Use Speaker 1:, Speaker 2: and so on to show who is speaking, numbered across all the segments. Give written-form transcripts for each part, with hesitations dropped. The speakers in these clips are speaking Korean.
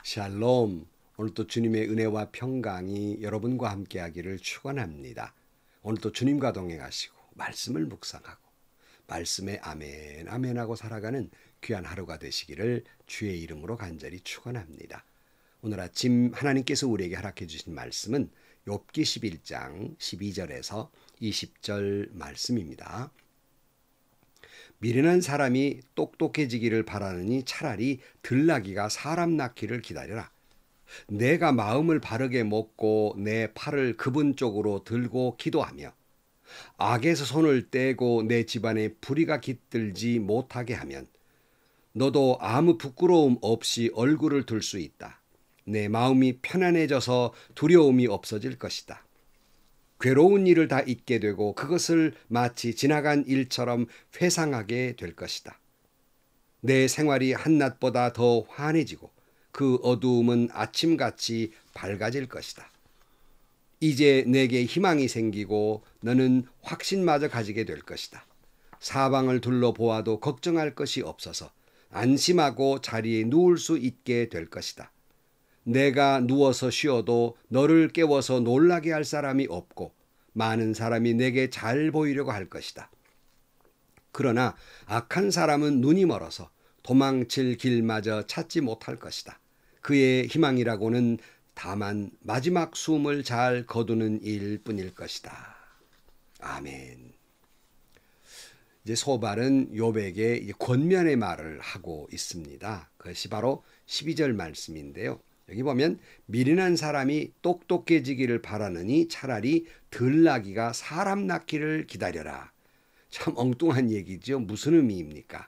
Speaker 1: 샬롬. 오늘도 주님의 은혜와 평강이 여러분과 함께하기를 축원합니다. 오늘도 주님과 동행하시고 말씀을 묵상하고 말씀에 아멘 아멘하고 살아가는 귀한 하루가 되시기를 주의 이름으로 간절히 축원합니다. 오늘 아침 하나님께서 우리에게 허락해 주신 말씀은 욥기 11장 12절에서 20절 말씀입니다. 미련한 사람이 똑똑해지기를 바라느니 차라리 들나귀가 사람 낳기를 기다려라. 내가 마음을 바르게 먹고 내 팔을 그분 쪽으로 들고 기도하며 악에서 손을 떼고 내 집안에 불의가 깃들지 못하게 하면 너도 아무 부끄러움 없이 얼굴을 들 수 있다. 내 마음이 편안해져서 두려움이 없어질 것이다. 괴로운 일을 다 잊게 되고 그것을 마치 지나간 일처럼 회상하게 될 것이다. 내 생활이 한낮보다 더 환해지고 그 어두움은 아침같이 밝아질 것이다. 이제 내게 희망이 생기고 너는 확신마저 가지게 될 것이다. 사방을 둘러보아도 걱정할 것이 없어서 안심하고 자리에 누울 수 있게 될 것이다. 내가 누워서 쉬어도 너를 깨워서 놀라게 할 사람이 없고 많은 사람이 내게 잘 보이려고 할 것이다. 그러나 악한 사람은 눈이 멀어서 도망칠 길마저 찾지 못할 것이다. 그의 희망이라고는 다만 마지막 숨을 잘 거두는 일뿐일 것이다. 아멘. 이제 소발은 욥에게 권면의 말을 하고 있습니다. 그것이 바로 12절 말씀인데요. 여기 보면 미련한 사람이 똑똑해지기를 바라느니 차라리 들나귀가 사람 낳기를 기다려라. 참 엉뚱한 얘기죠. 무슨 의미입니까?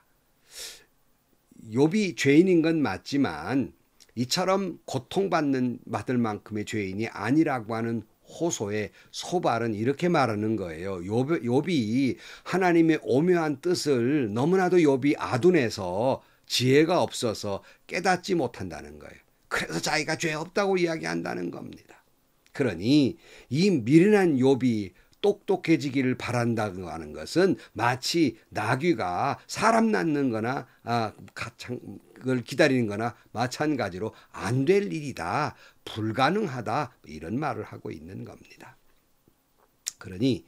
Speaker 1: 욥이 죄인인 건 맞지만 이처럼 고통받을 만큼의 죄인이 아니라고 하는 호소에 소발은 이렇게 말하는 거예요. 욥이 하나님의 오묘한 뜻을 너무나도 욥이 아둔해서 지혜가 없어서 깨닫지 못한다는 거예요. 그래서 자기가 죄 없다고 이야기한다는 겁니다. 그러니 이 미련한 욥이 똑똑해지기를 바란다고 하는 것은 마치 나귀가 사람 낳는 거나 그걸 기다리는 거나 마찬가지로 안 될 일이다. 불가능하다. 이런 말을 하고 있는 겁니다. 그러니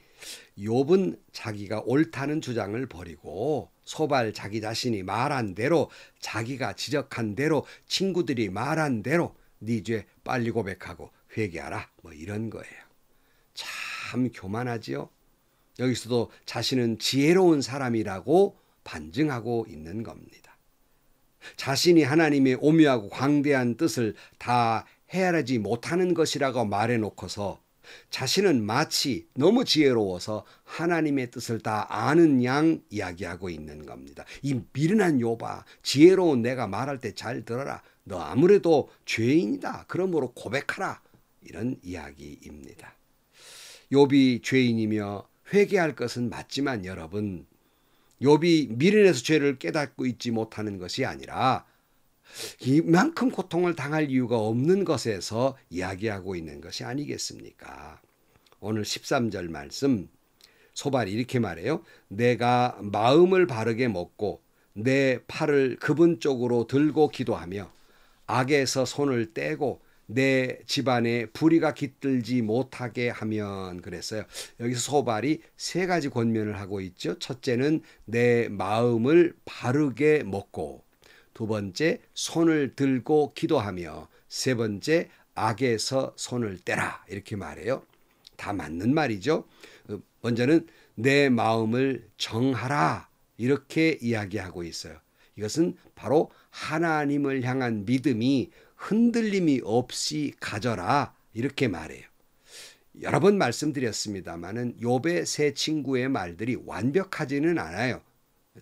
Speaker 1: 욥은 자기가 옳다는 주장을 버리고 소발 자기 자신이 말한 대로 자기가 지적한 대로 친구들이 말한 대로 네 죄 빨리 고백하고 회개하라. 뭐 이런 거예요. 참 교만하지요. 여기서도 자신은 지혜로운 사람이라고 반증하고 있는 겁니다. 자신이 하나님의 오묘하고 광대한 뜻을 다 헤아리지 못하는 것이라고 말해놓고서 자신은 마치 너무 지혜로워서 하나님의 뜻을 다 아는 양 이야기하고 있는 겁니다. 이 미련한 욥아, 지혜로운 내가 말할 때 잘 들어라. 너 아무래도 죄인이다. 그러므로 고백하라. 이런 이야기입니다. 욥이 죄인이며 회개할 것은 맞지만 여러분, 욥이 미련해서 죄를 깨닫고 있지 못하는 것이 아니라 이만큼 고통을 당할 이유가 없는 것에서 이야기하고 있는 것이 아니겠습니까? 오늘 13절 말씀 소발이 이렇게 말해요. 내가 마음을 바르게 먹고 내 팔을 그분 쪽으로 들고 기도하며 악에서 손을 떼고 내 집안에 불의가 깃들지 못하게 하면 그랬어요. 여기서 소발이 세 가지 권면을 하고 있죠. 첫째는 내 마음을 바르게 먹고, 두 번째 손을 들고 기도하며, 세 번째 악에서 손을 떼라. 이렇게 말해요. 다 맞는 말이죠. 먼저는 내 마음을 정하라. 이렇게 이야기하고 있어요. 이것은 바로 하나님을 향한 믿음이 흔들림이 없이 가져라. 이렇게 말해요. 여러 번 말씀드렸습니다마는 욥의 세 친구의 말들이 완벽하지는 않아요.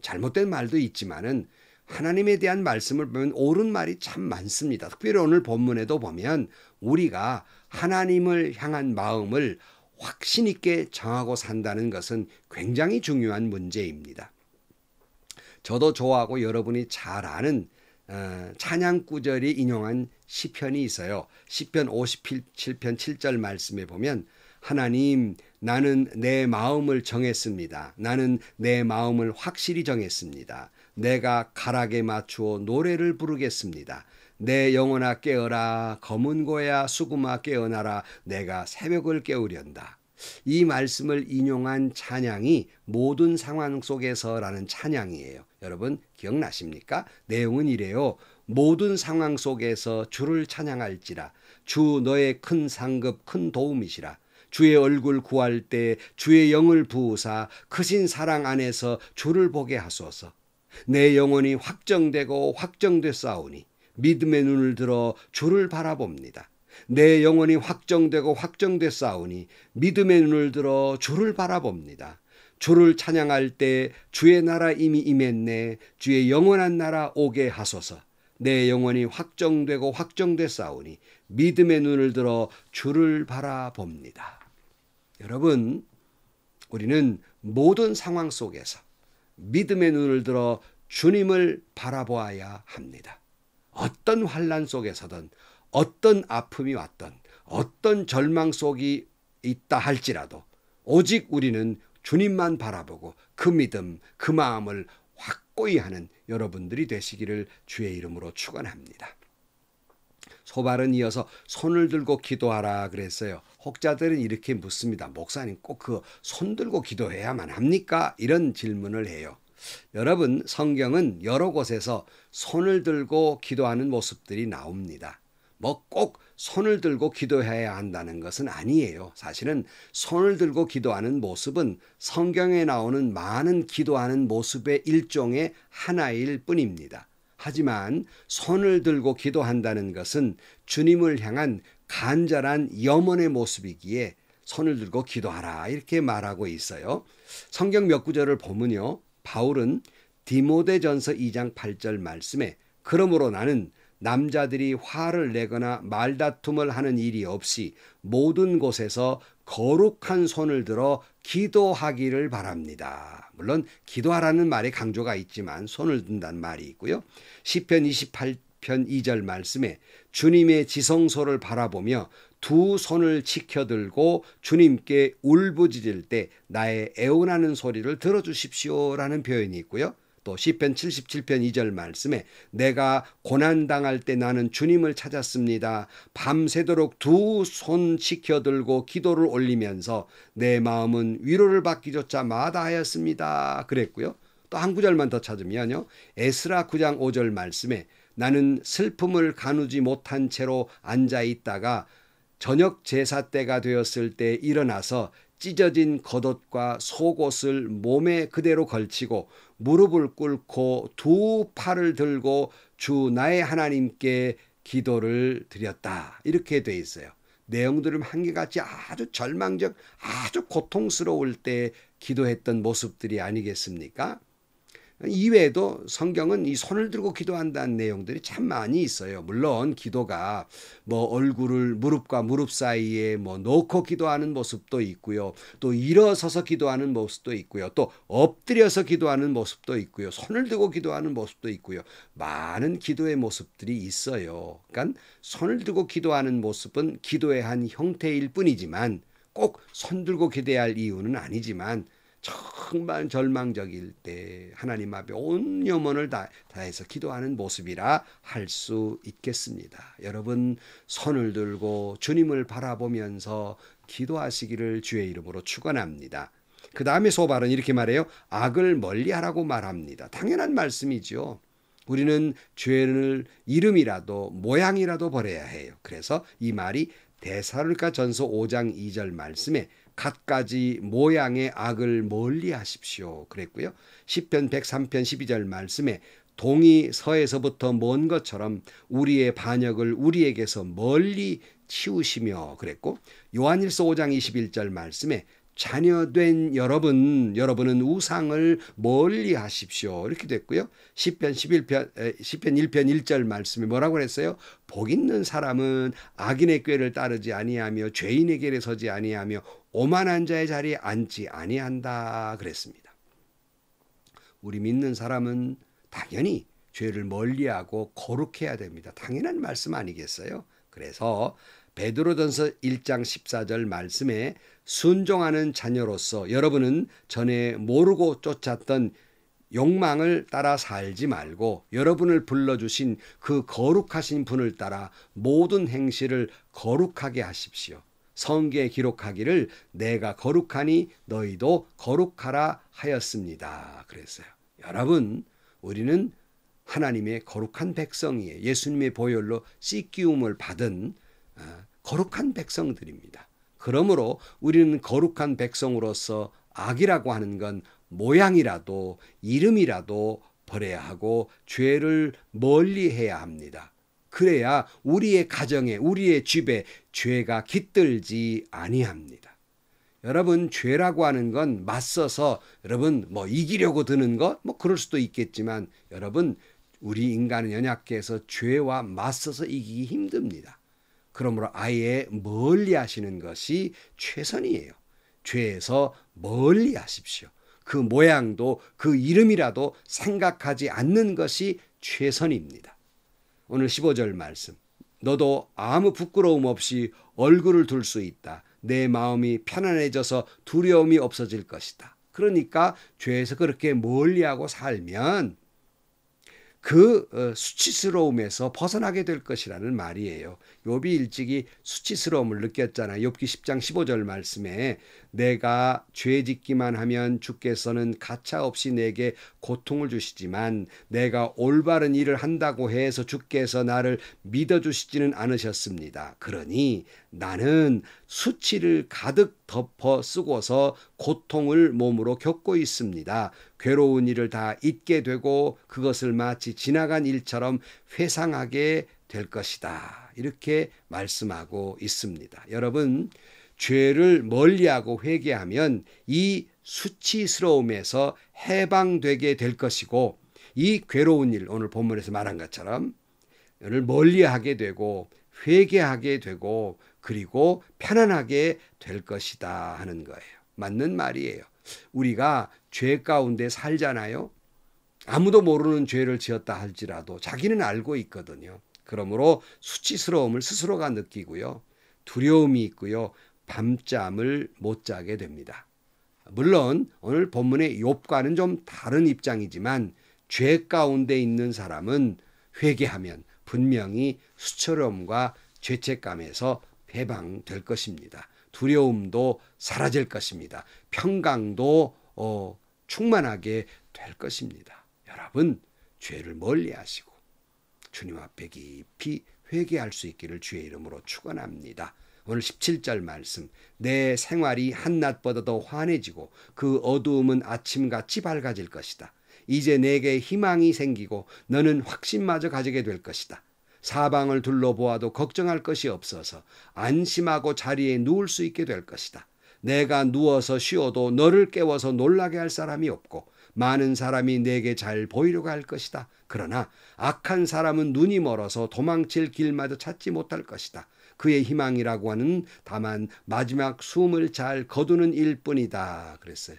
Speaker 1: 잘못된 말도 있지만은 하나님에 대한 말씀을 보면 옳은 말이 참 많습니다. 특별히 오늘 본문에도 보면 우리가 하나님을 향한 마음을 확신 있게 정하고 산다는 것은 굉장히 중요한 문제입니다. 저도 좋아하고 여러분이 잘 아는 찬양 구절이 인용한 시편이 있어요. 시편 57편 7절 말씀에 보면 하나님, 나는 내 마음을 정했습니다. 나는 내 마음을 확실히 정했습니다. 내가 가락에 맞추어 노래를 부르겠습니다. 내 영혼아 깨어라. 검은 고야 수금아 깨어나라. 내가 새벽을 깨우련다. 이 말씀을 인용한 찬양이 모든 상황 속에서라는 찬양이에요. 여러분 기억나십니까? 내용은 이래요. 모든 상황 속에서 주를 찬양할지라. 주 너의 큰 상급 큰 도움이시라. 주의 얼굴 구할 때 주의 영을 부으사 크신 사랑 안에서 주를 보게 하소서. 내 영혼이 확정되고 확정됐사오니 믿음의 눈을 들어 주를 바라봅니다. 내 영혼이 확정되고 확정됐사오니 믿음의 눈을 들어 주를 바라봅니다. 주를 찬양할 때 주의 나라 이미 임했네. 주의 영원한 나라 오게 하소서. 내 영혼이 확정되고 확정됐사오니 믿음의 눈을 들어 주를 바라봅니다. 여러분, 우리는 모든 상황 속에서 믿음의 눈을 들어 주님을 바라보아야 합니다. 어떤 환난 속에서든 어떤 아픔이 왔든 어떤 절망 속이 있다 할지라도 오직 우리는 주님만 바라보고 그 믿음, 그 마음을 확고히 하는 여러분들이 되시기를 주의 이름으로 축원합니다. 소발은 이어서 손을 들고 기도하라 그랬어요. 혹자들은 이렇게 묻습니다. 목사님 꼭 그 손 들고 기도해야만 합니까? 이런 질문을 해요. 여러분 성경은 여러 곳에서 손을 들고 기도하는 모습들이 나옵니다. 뭐 꼭 손을 들고 기도해야 한다는 것은 아니에요. 사실은 손을 들고 기도하는 모습은 성경에 나오는 많은 기도하는 모습의 일종의 하나일 뿐입니다. 하지만 손을 들고 기도한다는 것은 주님을 향한 간절한 염원의 모습이기에 손을 들고 기도하라 이렇게 말하고 있어요. 성경 몇 구절을 보면요. 바울은 디모데전서 2장 8절 말씀에 그러므로 나는 남자들이 화를 내거나 말다툼을 하는 일이 없이 모든 곳에서 거룩한 손을 들어 기도하기를 바랍니다. 물론 기도하라는 말에 강조가 있지만 손을 든다는 말이 있고요. 시편 28편 2절 말씀에 주님의 지성소를 바라보며 두 손을 치켜들고 주님께 울부짖을 때 나의 애원하는 소리를 들어주십시오라는 표현이 있고요. 또 시편 77편 2절 말씀에 내가 고난당할 때 나는 주님을 찾았습니다. 밤새도록 두 손 치켜들고 기도를 올리면서 내 마음은 위로를 받기조차 마다하였습니다. 그랬고요. 또 한 구절만 더 찾으면요. 에스라 9장 5절 말씀에 나는 슬픔을 가누지 못한 채로 앉아 있다가 저녁 제사 때가 되었을 때 일어나서 찢어진 겉옷과 속옷을 몸에 그대로 걸치고 무릎을 꿇고 두 팔을 들고 주 나의 하나님께 기도를 드렸다. 이렇게 돼 있어요. 내용들은 한결같이 아주 절망적, 아주 고통스러울 때 기도했던 모습들이 아니겠습니까? 이외에도 성경은 이 손을 들고 기도한다는 내용들이 참 많이 있어요. 물론 기도가 뭐 얼굴을 무릎과 무릎 사이에 뭐 놓고 기도하는 모습도 있고요. 또 일어서서 기도하는 모습도 있고요. 또 엎드려서 기도하는 모습도 있고요. 손을 들고 기도하는 모습도 있고요. 많은 기도의 모습들이 있어요. 그러니까 손을 들고 기도하는 모습은 기도의 한 형태일 뿐이지만 꼭 손 들고 기도해야 할 이유는 아니지만 정말 절망적일 때 하나님 앞에 온 염원을 다해서 기도하는 모습이라 할 수 있겠습니다. 여러분 손을 들고 주님을 바라보면서 기도하시기를 주의 이름으로 축원합니다. 그 다음에 소발은 이렇게 말해요. 악을 멀리하라고 말합니다. 당연한 말씀이죠. 우리는 죄를 이름이라도 모양이라도 버려야 해요. 그래서 이 말이 데살로니가전서 5장 2절 말씀에 갖가지 모양의 악을 멀리 하십시오. 그랬고요. 시편 103편 12절 말씀에 동이 서에서부터 먼 것처럼 우리의 반역을 우리에게서 멀리 치우시며 그랬고 요한일서 5장 21절 말씀에 자녀된 여러분은 우상을 멀리 하십시오. 이렇게 됐고요. 시편 1편 1절 말씀에 뭐라고 그랬어요? 복 있는 사람은 악인의 꾀를 따르지 아니하며 죄인의 길에 서지 아니하며 오만한 자의 자리에 앉지 아니한다 그랬습니다. 우리 믿는 사람은 당연히 죄를 멀리하고 거룩해야 됩니다. 당연한 말씀 아니겠어요? 그래서 베드로전서 1장 14절 말씀에 순종하는 자녀로서 여러분은 전에 모르고 쫓았던 욕망을 따라 살지 말고 여러분을 불러주신 그 거룩하신 분을 따라 모든 행실을 거룩하게 하십시오. 성경에 기록하기를 내가 거룩하니 너희도 거룩하라 하였습니다. 그랬어요. 여러분, 우리는 하나님의 거룩한 백성이에요. 예수님의 보혈로 씻기움을 받은 거룩한 백성들입니다. 그러므로 우리는 거룩한 백성으로서 악이라고 하는 건 모양이라도 이름이라도 버려야 하고 죄를 멀리해야 합니다. 그래야 우리의 가정에 우리의 집에 죄가 깃들지 아니합니다. 여러분, 죄라고 하는 건 맞서서 여러분 이기려고 드는 것 그럴 수도 있겠지만 여러분, 우리 인간은 연약해서 죄와 맞서서 이기기 힘듭니다. 그러므로 아예 멀리 하시는 것이 최선이에요. 죄에서 멀리 하십시오. 그 모양도 그 이름이라도 생각하지 않는 것이 최선입니다. 오늘 15절 말씀. 너도 아무 부끄러움 없이 얼굴을 둘 수 있다. 내 마음이 편안해져서 두려움이 없어질 것이다. 그러니까 죄에서 그렇게 멀리하고 살면 그 수치스러움에서 벗어나게 될 것이라는 말이에요. 욥이 일찍이 수치스러움을 느꼈잖아요. 욥기 10장 15절 말씀에 내가 죄 짓기만 하면 주께서는 가차없이 내게 고통을 주시지만 내가 올바른 일을 한다고 해서 주께서 나를 믿어주시지는 않으셨습니다. 그러니 나는 수치를 가득 덮어 쓰고서 고통을 몸으로 겪고 있습니다. 괴로운 일을 다 잊게 되고 그것을 마치 지나간 일처럼 회상하게 될 것이다. 이렇게 말씀하고 있습니다. 여러분, 죄를 멀리하고 회개하면 이 수치스러움에서 해방되게 될 것이고 이 괴로운 일, 오늘 본문에서 말한 것처럼 를 멀리하게 되고 회개하게 되고 그리고 편안하게 될 것이다 하는 거예요. 맞는 말이에요. 우리가 죄 가운데 살잖아요. 아무도 모르는 죄를 지었다 할지라도 자기는 알고 있거든요. 그러므로 수치스러움을 스스로가 느끼고요. 두려움이 있고요. 밤잠을 못 자게 됩니다. 물론 오늘 본문의 욥과는 좀 다른 입장이지만 죄 가운데 있는 사람은 회개하면 분명히 수치스러움과 죄책감에서 해방될 것입니다. 두려움도 사라질 것입니다. 평강도 충만하게 될 것입니다. 여러분, 죄를 멀리하시고 주님 앞에 깊이 회개할 수 있기를 주의 이름으로 축원합니다. 오늘 17절 말씀. 내 생활이 한낮보다 더 환해지고 그 어두움은 아침같이 밝아질 것이다. 이제 내게 희망이 생기고 너는 확신마저 가지게 될 것이다. 사방을 둘러보아도 걱정할 것이 없어서 안심하고 자리에 누울 수 있게 될 것이다. 내가 누워서 쉬어도 너를 깨워서 놀라게 할 사람이 없고 많은 사람이 내게 잘 보이려고 할 것이다. 그러나 악한 사람은 눈이 멀어서 도망칠 길마저 찾지 못할 것이다. 그의 희망이라고 하는 다만 마지막 숨을 잘 거두는 일뿐이다. 그랬어요.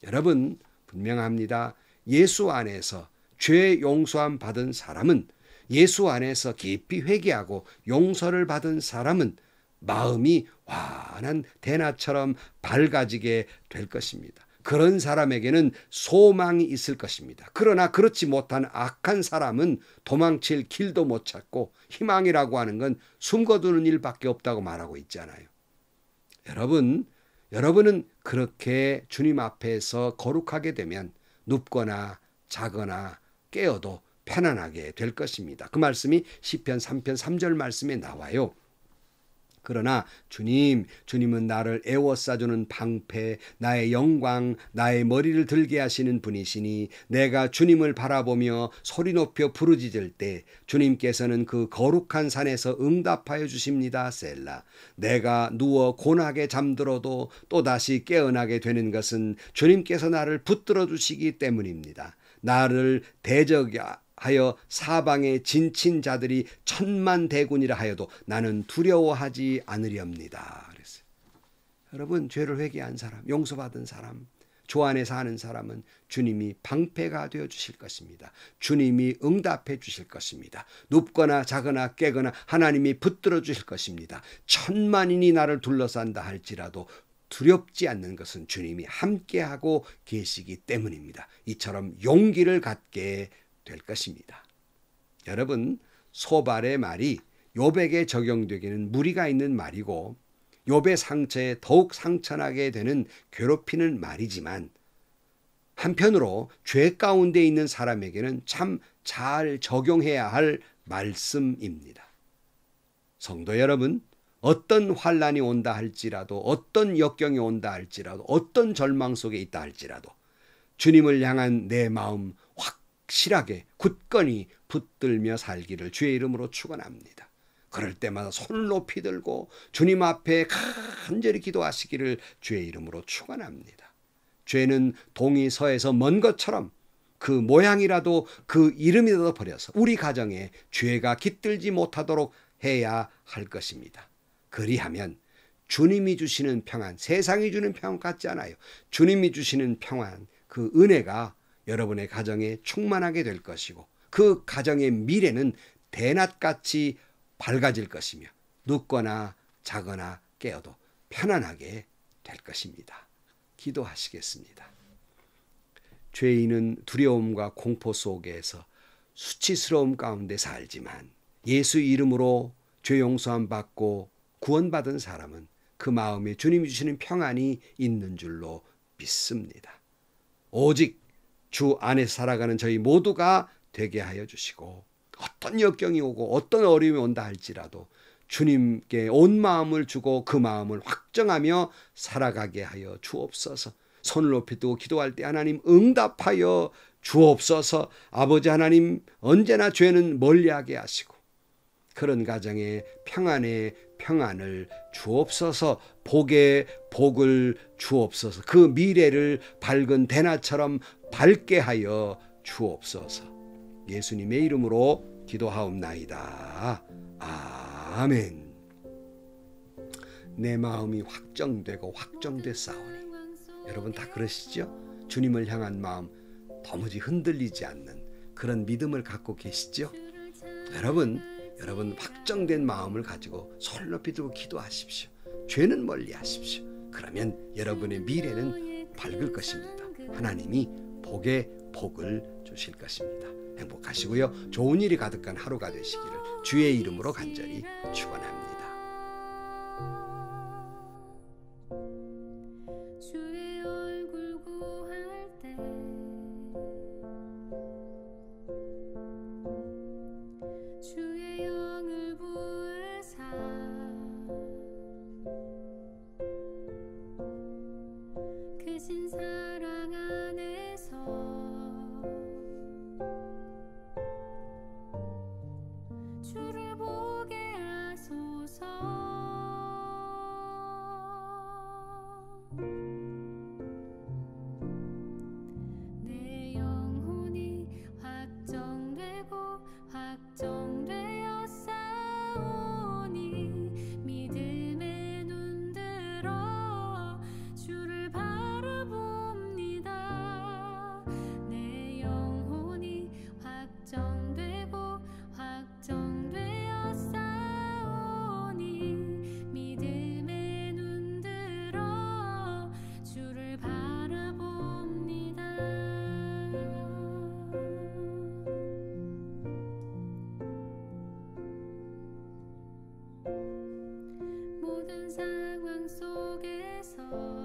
Speaker 1: 여러분, 분명합니다. 예수 안에서 죄 용서함 받은 사람은, 예수 안에서 깊이 회개하고 용서를 받은 사람은 마음이 환한 대낮처럼 밝아지게 될 것입니다. 그런 사람에게는 소망이 있을 것입니다. 그러나 그렇지 못한 악한 사람은 도망칠 길도 못 찾고 희망이라고 하는 건 숨거두는 일밖에 없다고 말하고 있잖아요. 여러분은 그렇게 주님 앞에서 거룩하게 되면 눕거나 자거나 깨어도 편안하게 될 것입니다. 그 말씀이 시편 3편 3절 말씀에 나와요. 그러나 주님은 나를 애워싸주는 방패, 나의 영광, 나의 머리를 들게 하시는 분이시니 내가 주님을 바라보며 소리 높여 부르짖을 때 주님께서는 그 거룩한 산에서 응답하여 주십니다. 셀라. 내가 누워 고나게 잠들어도 또다시 깨어나게 되는 것은 주님께서 나를 붙들어 주시기 때문입니다. 나를 대적하여 사방에 진친 자들이 천만대군이라 하여도 나는 두려워하지 않으렵니다. 그랬어요. 여러분, 죄를 회개한 사람, 용서받은 사람, 주 안에 사는 사람은 주님이 방패가 되어 주실 것입니다. 주님이 응답해 주실 것입니다. 눕거나 자거나 깨거나 하나님이 붙들어 주실 것입니다. 천만인이 나를 둘러싼다 할지라도 두렵지 않는 것은 주님이 함께하고 계시기 때문입니다. 이처럼 용기를 갖게 될 것입니다. 여러분, 소발의 말이 욥에게 적용되기는 무리가 있는 말이고 욥의 상처에 더욱 상처나게 되는 괴롭히는 말이지만 한편으로 죄 가운데 있는 사람에게는 참 잘 적용해야 할 말씀입니다. 성도 여러분, 어떤 환난이 온다 할지라도, 어떤 역경이 온다 할지라도, 어떤 절망 속에 있다 할지라도 주님을 향한 내 마음 확실하게 굳건히 붙들며 살기를 주의 이름으로 축원합니다. 그럴 때마다 손을 높이 들고 주님 앞에 간절히 기도하시기를 주의 이름으로 축원합니다. 죄는 동이 서에서 먼 것처럼 그 모양이라도 그 이름이라도 버려서 우리 가정에 죄가 깃들지 못하도록 해야 할 것입니다. 그리하면 주님이 주시는 평안, 세상이 주는 평안 같지 않아요. 주님이 주시는 평안, 그 은혜가 여러분의 가정에 충만하게 될 것이고 그 가정의 미래는 대낮같이 밝아질 것이며 눕거나 자거나 깨어도 편안하게 될 것입니다. 기도하시겠습니다. 죄인은 두려움과 공포 속에서 수치스러움 가운데 살지만 예수 이름으로 죄 용서함 받고 구원받은 사람은 그 마음에 주님이 주시는 평안이 있는 줄로 믿습니다. 오직 주 안에 살아가는 저희 모두가 되게 하여 주시고 어떤 역경이 오고 어떤 어려움이 온다 할지라도 주님께 온 마음을 주고 그 마음을 확정하며 살아가게 하여 주옵소서. 손을 높이 뜨고 기도할 때 하나님 응답하여 주옵소서. 아버지 하나님, 언제나 죄는 멀리하게 하시고 그런 가정에 평안의 평안을 주옵소서. 복의 복을 주옵소서. 그 미래를 밝은 대낮처럼 밝게 하여 주옵소서. 예수님의 이름으로 기도하옵나이다. 아멘. 내 마음이 확정되고 확정됐사오니. 여러분 다 그러시죠? 주님을 향한 마음 도무지 흔들리지 않는 그런 믿음을 갖고 계시죠? 여러분 확정된 마음을 가지고 손 높이 들고 기도하십시오. 죄는 멀리 하십시오. 그러면 여러분의 미래는 밝을 것입니다. 하나님이 복의 복을 주실 것입니다. 행복하시고요. 좋은 일이 가득한 하루가 되시기를 주의 이름으로 간절히 축원합니다.
Speaker 2: 주의 얼굴 구할 때 주의 영을 부으사 크신 사랑 안에서 주를 보게 하소서. 내 영혼이 확정되고 확정되어 싸우니 믿음의 눈 들어 주를 바라봅니다. 내 영혼이 확정되고 확정되어 싸우니 믿음의 눈 들어 주를 바라봅니다. 모든 상황 속에서